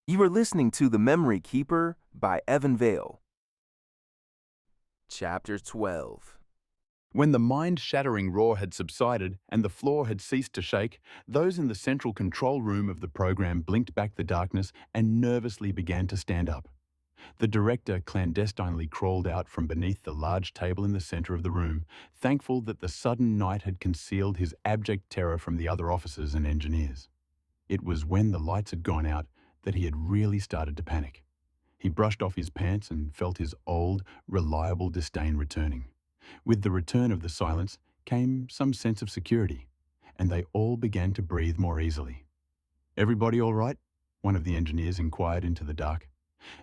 You are listening to The Memory Keeper by Evan Vaile. Chapter 12. When the mind-shattering roar had subsided and the floor had ceased to shake, those in the central control room of the program blinked back the darkness and nervously began to stand up. The director clandestinely crawled out from beneath the large table in the center of the room, thankful that the sudden night had concealed his abject terror from the other officers and engineers. It was when the lights had gone out that he had really started to panic. He brushed off his pants and felt his old, reliable disdain returning. With the return of the silence came some sense of security, and they all began to breathe more easily. "Everybody all right?" one of the engineers inquired into the dark.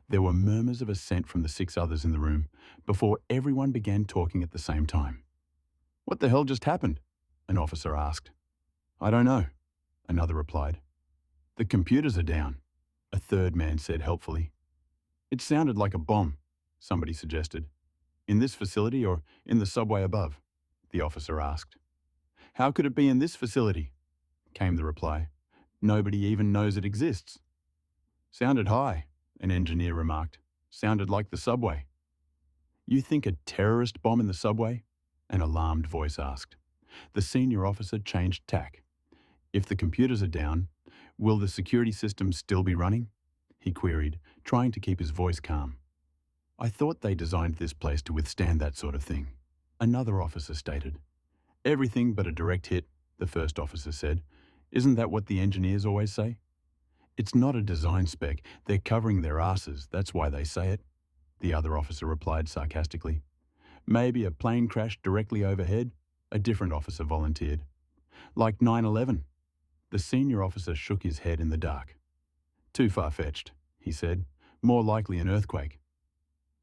There were murmurs of assent from the 6 others in the room before everyone began talking at the same time. "What the hell just happened?" an officer asked. "I don't know," another replied. "The computers are down," a third man said helpfully. "It sounded like a bomb," somebody suggested. "In this facility or in the subway above?" the officer asked. "How could it be in this facility?" came the reply. "Nobody even knows it exists." "Sounded high," an engineer remarked. "Sounded like the subway." "You think a terrorist bomb in the subway?" an alarmed voice asked. The senior officer changed tack. "If the computers are down, will the security system still be running?" he queried, trying to keep his voice calm. "I thought they designed this place to withstand that sort of thing," another officer stated. "Everything but a direct hit," the first officer said. "Isn't that what the engineers always say?" "It's not a design spec. They're covering their asses, that's why they say it," the other officer replied sarcastically. "Maybe a plane crashed directly overhead," a different officer volunteered. "Like 9/11. The senior officer shook his head in the dark. "Too far-fetched," he said. "More likely an earthquake."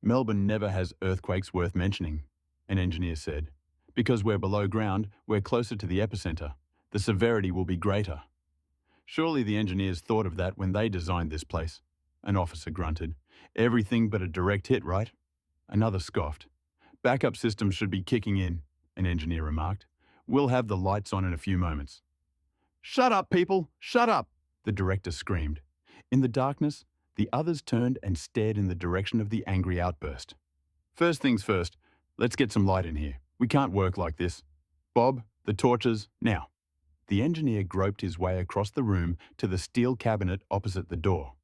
"Melbourne never has earthquakes worth mentioning," an engineer said. "Because we're below ground, we're closer to the epicenter. The severity will be greater." "Surely the engineers thought of that when they designed this place," an officer grunted. "Everything but a direct hit, right?" Another scoffed. "Backup systems should be kicking in," an engineer remarked. "We'll have the lights on in a few moments." "Shut up, people! Shut up!" the director screamed. In the darkness, the others turned and stared in the direction of the angry outburst. "First things first, let's get some light in here. We can't work like this. Bob, the torches, now." The engineer groped his way across the room to the steel cabinet opposite the door.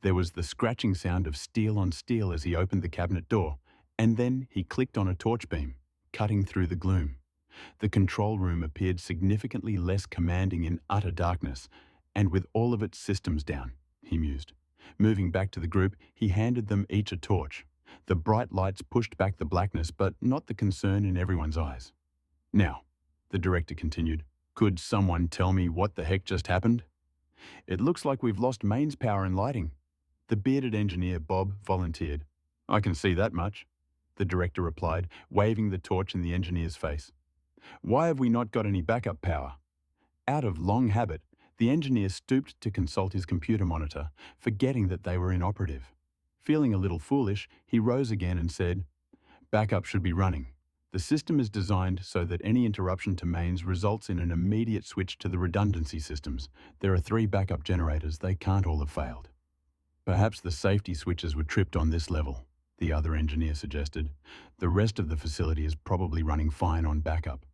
There was the scratching sound of steel on steel as he opened the cabinet door, and then he clicked on a torch beam, cutting through the gloom. The control room appeared significantly less commanding in utter darkness, and with all of its systems down, he mused. Moving back to the group, he handed them each a torch. The bright lights pushed back the blackness, but not the concern in everyone's eyes. "Now," the director continued, "could someone tell me what the heck just happened?" "It looks like we've lost mains power and lighting," the bearded engineer Bob volunteered. "I can see that much," the director replied, waving the torch in the engineer's face. "Why have we not got any backup power?" Out of long habit, the engineer stooped to consult his computer monitor, forgetting that they were inoperative. Feeling a little foolish, he rose again and said, "Backup should be running. The system is designed so that any interruption to mains results in an immediate switch to the redundancy systems. There are 3 backup generators. They can't all have failed." "Perhaps the safety switches were tripped on this level," the other engineer suggested. "The rest of the facility is probably running fine on backup."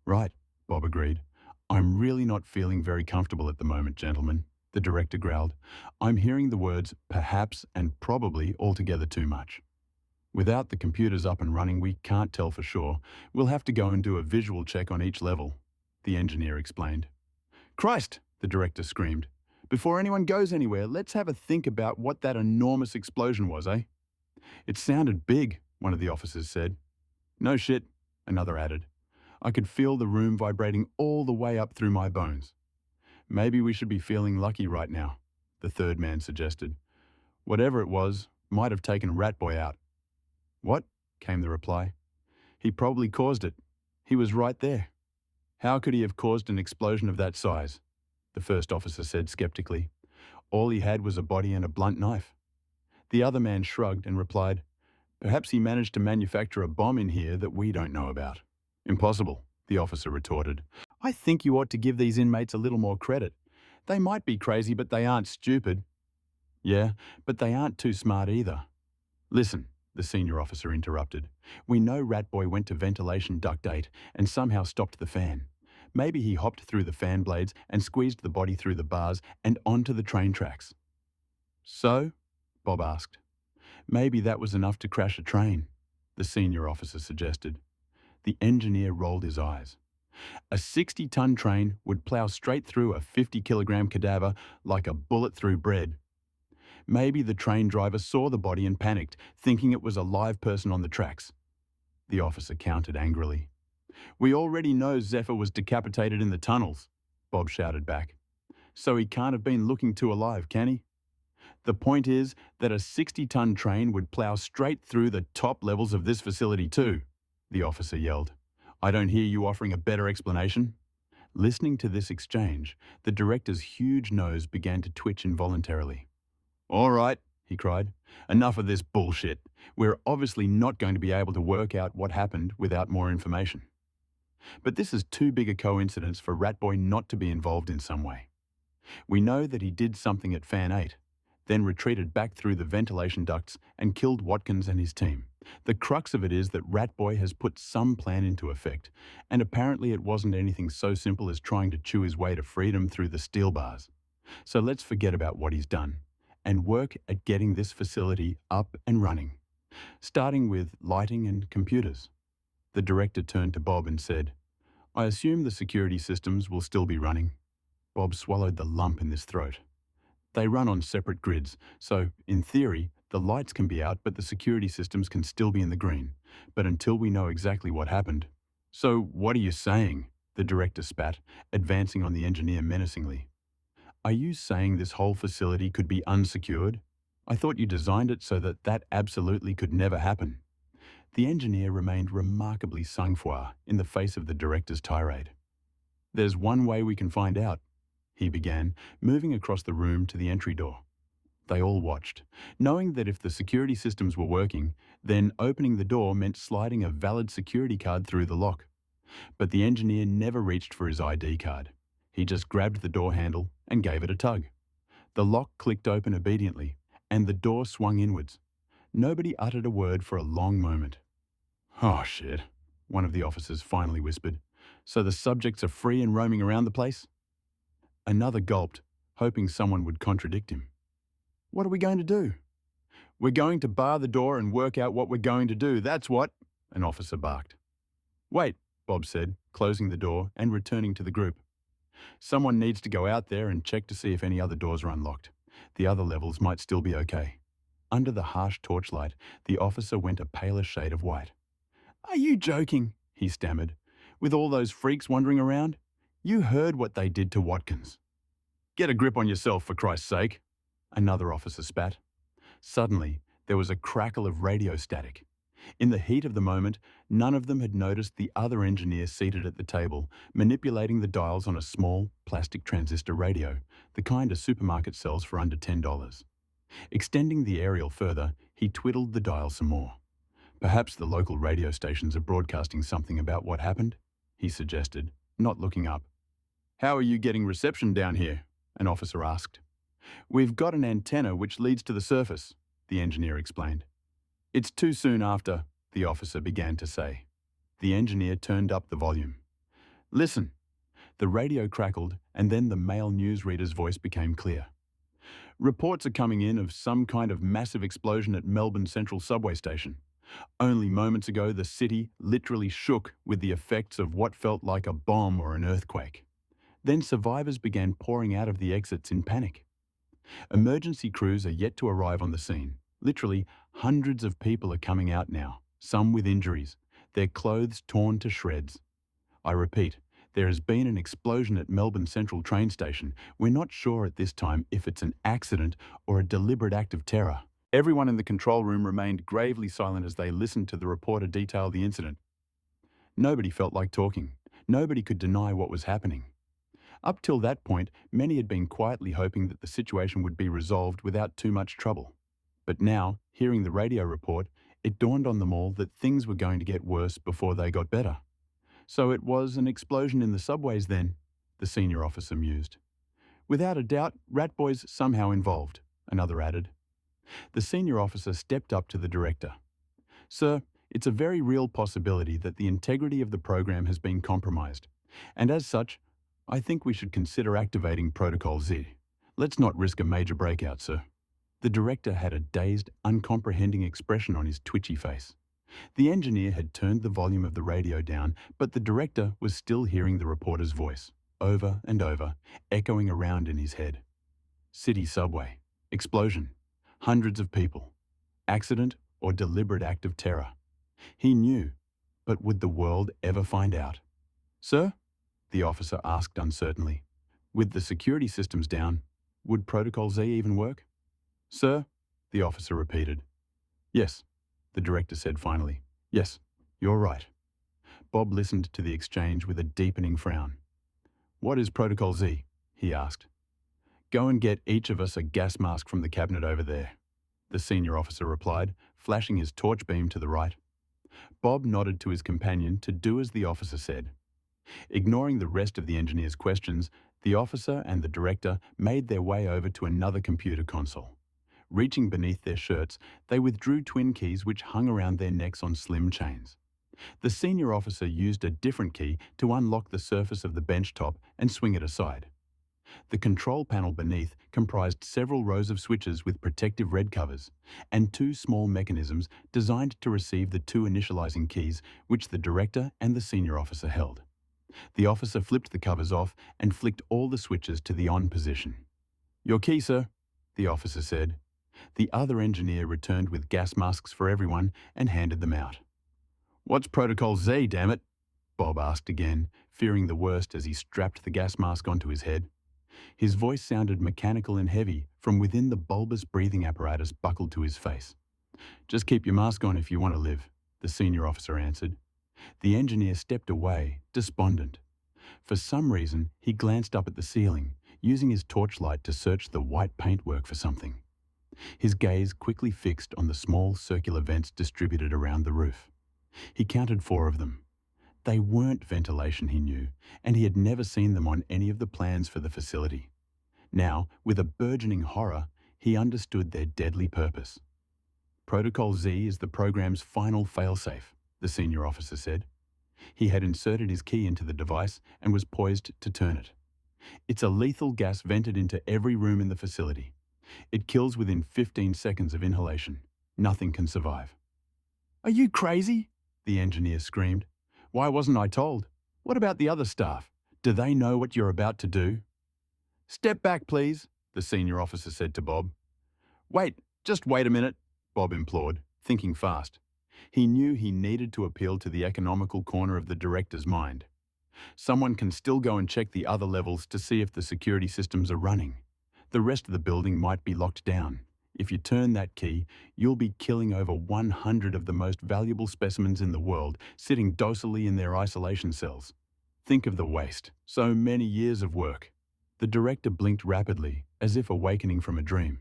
"Right," Bob agreed. "I'm really not feeling very comfortable at the moment, gentlemen," the director growled. "I'm hearing the words perhaps and probably altogether too much. Without the computers up and running, we can't tell for sure. We'll have to go and do a visual check on each level," the engineer explained. "Christ!" the director screamed. "Before anyone goes anywhere, let's have a think about what that enormous explosion was, eh?" "It sounded big," one of the officers said. "No shit," another added. "I could feel the room vibrating all the way up through my bones." "Maybe we should be feeling lucky right now," the third man suggested. "Whatever it was, might have taken Ratboy out." "What?" came the reply. "He probably caused it. He was right there." "How could he have caused an explosion of that size?" the first officer said skeptically. "All he had was a body and a blunt knife." The other man shrugged and replied, "Perhaps he managed to manufacture a bomb in here that we don't know about." "Impossible," the officer retorted. "I think you ought to give these inmates a little more credit. They might be crazy, but they aren't stupid." Yeah, but they aren't too smart either. Listen, the senior officer interrupted. We know Ratboy went to ventilation duct 8 and somehow stopped the fan. Maybe he hopped through the fan blades and squeezed the body through the bars and onto the train tracks. So? Bob asked. Maybe that was enough to crash a train, the senior officer suggested. The engineer rolled his eyes. A 60-ton train would plough straight through a 50-kilogram cadaver like a bullet through bread. Maybe the train driver saw the body and panicked, thinking it was a live person on the tracks. The officer countered angrily. We already know Zephyr was decapitated in the tunnels, Bob shouted back. So he can't have been looking too alive, can he? The point is that a 60-ton train would plough straight through the top levels of this facility too, the officer yelled. I don't hear you offering a better explanation. Listening to this exchange, the director's huge nose began to twitch involuntarily. All right, he cried. Enough of this bullshit. We're obviously not going to be able to work out what happened without more information. But this is too big a coincidence for Ratboy not to be involved in some way. We know that he did something at Fan 8, then retreated back through the ventilation ducts and killed Watkins and his team. The crux of it is that Ratboy has put some plan into effect, and apparently it wasn't anything so simple as trying to chew his way to freedom through the steel bars. So let's forget about what he's done and work at getting this facility up and running, starting with lighting and computers. The director turned to Bob and said, I assume the security systems will still be running. Bob swallowed the lump in his throat. They run on separate grids, so, in theory, the lights can be out but the security systems can still be in the green. But until we know exactly what happened. So, what are you saying? The director spat, advancing on the engineer menacingly. Are you saying this whole facility could be unsecured? I thought you designed it so that that absolutely could never happen. The engineer remained remarkably sang-froid in the face of the director's tirade. There's one way we can find out, he began, moving across the room to the entry door. They all watched, knowing that if the security systems were working, then opening the door meant sliding a valid security card through the lock. But the engineer never reached for his ID card. He just grabbed the door handle and gave it a tug. The lock clicked open obediently, and the door swung inwards. Nobody uttered a word for a long moment. Oh, shit, one of the officers finally whispered. So the subjects are free and roaming around the place? Another gulped, hoping someone would contradict him. What are we going to do? We're going to bar the door and work out what we're going to do, that's what, an officer barked. Wait, Bob said, closing the door and returning to the group. Someone needs to go out there and check to see if any other doors are unlocked. The other levels might still be okay. Under the harsh torchlight, the officer went a paler shade of white. Are you joking? He stammered. With all those freaks wandering around? You heard what they did to Watkins. Get a grip on yourself, for Christ's sake, another officer spat. Suddenly, there was a crackle of radio static. In the heat of the moment, none of them had noticed the other engineer seated at the table, manipulating the dials on a small, plastic transistor radio, the kind a supermarket sells for under $10. Extending the aerial further, he twiddled the dial some more. Perhaps the local radio stations are broadcasting something about what happened, he suggested, not looking up. How are you getting reception down here? An officer asked. We've got an antenna which leads to the surface, the engineer explained. It's too soon after, the officer began to say. The engineer turned up the volume. Listen. The radio crackled, and then the male newsreader's voice became clear. Reports are coming in of some kind of massive explosion at Melbourne Central subway station. Only moments ago, the city literally shook with the effects of what felt like a bomb or an earthquake. Then survivors began pouring out of the exits in panic. Emergency crews are yet to arrive on the scene. Literally, hundreds of people are coming out now, some with injuries, their clothes torn to shreds. I repeat, there has been an explosion at Melbourne Central train station. We're not sure at this time if it's an accident or a deliberate act of terror. Everyone in the control room remained gravely silent as they listened to the reporter detail the incident. Nobody felt like talking. Nobody could deny what was happening. Up till that point, many had been quietly hoping that the situation would be resolved without too much trouble. But now, hearing the radio report, it dawned on them all that things were going to get worse before they got better. So it was an explosion in the subways then, the senior officer mused. Without a doubt, Ratboy's somehow involved. another added. The senior officer stepped up to the director. Sir, it's a very real possibility that the integrity of the program has been compromised, and as such, I think we should consider activating Protocol Z. Let's not risk a major breakout, sir. The director had a dazed, uncomprehending expression on his twitchy face. The engineer had turned the volume of the radio down, but the director was still hearing the reporter's voice, over and over, echoing around in his head. City subway. Explosion. Hundreds of people. Accident or deliberate act of terror. He knew, but would the world ever find out? Sir? The officer asked uncertainly. With the security systems down, would Protocol Z even work? Sir? The officer repeated. Yes, the director said finally. Yes, you're right. Bob listened to the exchange with a deepening frown. What is Protocol Z? He asked. Go and get each of us a gas mask from the cabinet over there, the senior officer replied, flashing his torch beam to the right. Bob nodded to his companion to do as the officer said. Ignoring the rest of the engineer's questions, the officer and the director made their way over to another computer console. Reaching beneath their shirts, they withdrew twin keys which hung around their necks on slim chains. The senior officer used a different key to unlock the surface of the bench top and swing it aside. The control panel beneath comprised several rows of switches with protective red covers and two small mechanisms designed to receive the two initializing keys which the director and the senior officer held. The officer flipped the covers off and flicked all the switches to the on position. Your key, sir, the officer said. The other engineer returned with gas masks for everyone and handed them out. What's Protocol Z, damn it? Bob asked again, fearing the worst as he strapped the gas mask onto his head. His voice sounded mechanical and heavy from within the bulbous breathing apparatus buckled to his face. Just keep your mask on if you want to live, the senior officer answered. The engineer stepped away, despondent. For some reason, he glanced up at the ceiling, using his torchlight to search the white paintwork for something. His gaze quickly fixed on the small circular vents distributed around the roof. He counted 4 of them. They weren't ventilation, he knew, and he had never seen them on any of the plans for the facility. Now, with a burgeoning horror, he understood their deadly purpose. Protocol Z is the program's final failsafe, the senior officer said. He had inserted his key into the device and was poised to turn it. It's a lethal gas vented into every room in the facility. It kills within 15 seconds of inhalation. Nothing can survive. Are you crazy? The engineer screamed. Why wasn't I told? What about the other staff? Do they know what you're about to do? Step back, please, the senior officer said to Bob. Just wait a minute, Bob implored, thinking fast. He knew he needed to appeal to the economical corner of the director's mind. Someone can still go and check the other levels to see if the security systems are running. The rest of the building might be locked down. If you turn that key, you'll be killing over 100 of the most valuable specimens in the world, sitting docilely in their isolation cells. Think of the waste. So many years of work. The director blinked rapidly, as if awakening from a dream.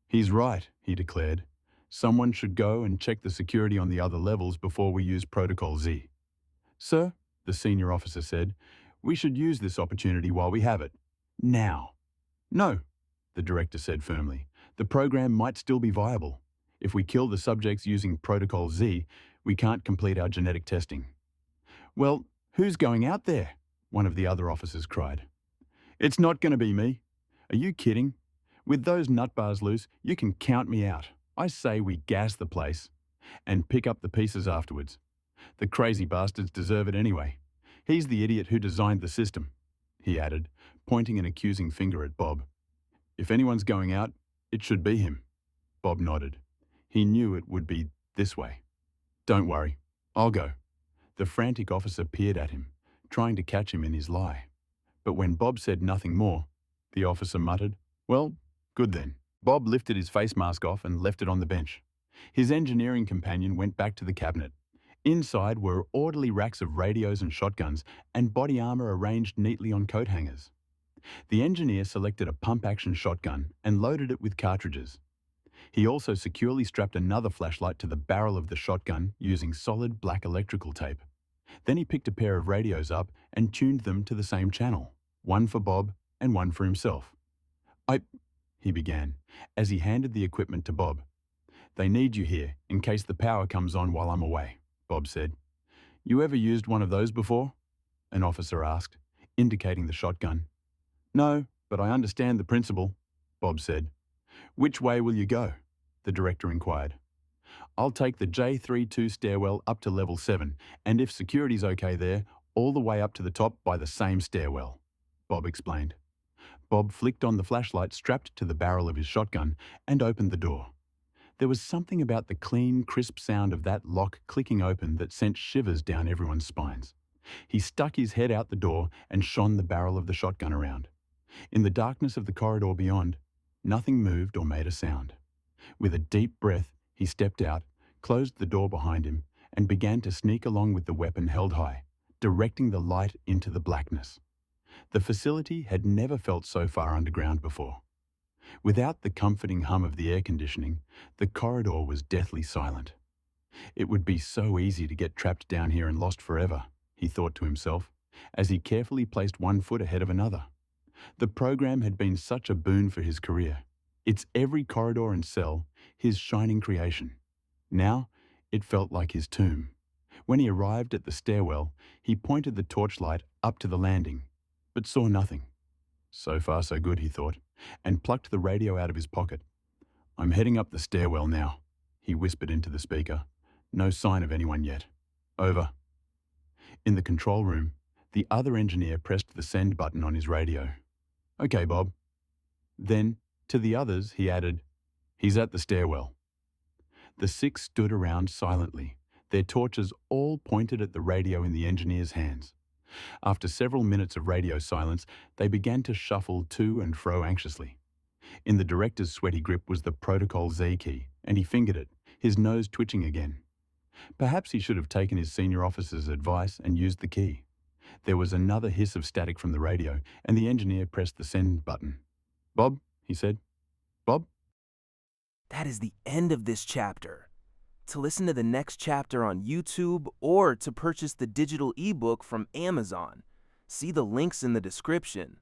He's right, he declared. Someone should go and check the security on the other levels before we use Protocol Z. Sir, the senior officer said, we should use this opportunity while we have it. Now. No, the director said firmly. The program might still be viable. If we kill the subjects using Protocol Z, we can't complete our genetic testing. Well, who's going out there? One of the other officers cried. It's not going to be me. Are you kidding? With those nutbars loose, you can count me out. I say we gas the place and pick up the pieces afterwards. The crazy bastards deserve it anyway. He's the idiot who designed the system, he added, pointing an accusing finger at Bob. If anyone's going out, it should be him. Bob nodded. He knew it would be this way. Don't worry, I'll go. The frantic officer peered at him, trying to catch him in his lie. But when Bob said nothing more, the officer muttered, Well, good then. Bob lifted his face mask off and left it on the bench. His engineering companion went back to the cabinet. Inside were orderly racks of radios and shotguns and body armor arranged neatly on coat hangers. The engineer selected a pump-action shotgun and loaded it with cartridges. He also securely strapped another flashlight to the barrel of the shotgun using solid black electrical tape. Then he picked a pair of radios up and tuned them to the same channel, one for Bob and one for himself. he began, as he handed the equipment to Bob. "They need you here, in case the power comes on while I'm away," Bob said. "You ever used one of those before?" an officer asked, indicating the shotgun. "No, but I understand the principle," Bob said. "Which way will you go?" the director inquired. "I'll take the J32 stairwell up to level 7, and if security's okay there, all the way up to the top by the same stairwell," Bob explained. Bob flicked on the flashlight strapped to the barrel of his shotgun and opened the door. There was something about the clean, crisp sound of that lock clicking open that sent shivers down everyone's spines. He stuck his head out the door and shone the barrel of the shotgun around. In the darkness of the corridor beyond, nothing moved or made a sound. With a deep breath, he stepped out, closed the door behind him, and began to sneak along with the weapon held high, directing the light into the blackness. The facility had never felt so far underground before. Without the comforting hum of the air conditioning, the corridor was deathly silent. It would be so easy to get trapped down here and lost forever, he thought to himself, as he carefully placed one foot ahead of another. The program had been such a boon for his career. Its every corridor and cell, his shining creation. Now, it felt like his tomb. When he arrived at the stairwell, he pointed the torchlight up to the landing, but saw nothing. So far so good, he thought, and plucked the radio out of his pocket. "I'm heading up the stairwell now," he whispered into the speaker. "No sign of anyone yet. Over." In the control room, the other engineer pressed the send button on his radio. "Okay, Bob." Then, to the others, he added, "He's at the stairwell." The 6 stood around silently, their torches all pointed at the radio in the engineer's hands. After several minutes of radio silence, they began to shuffle to and fro anxiously. In the director's sweaty grip was the Protocol Z key, and he fingered it, his nose twitching again. Perhaps he should have taken his senior officer's advice and used the key. There was another hiss of static from the radio, and the engineer pressed the send button. "Bob," he said. "Bob?" That is the end of this chapter. To listen to the next chapter on YouTube or to purchase the digital ebook from Amazon, see the links in the description.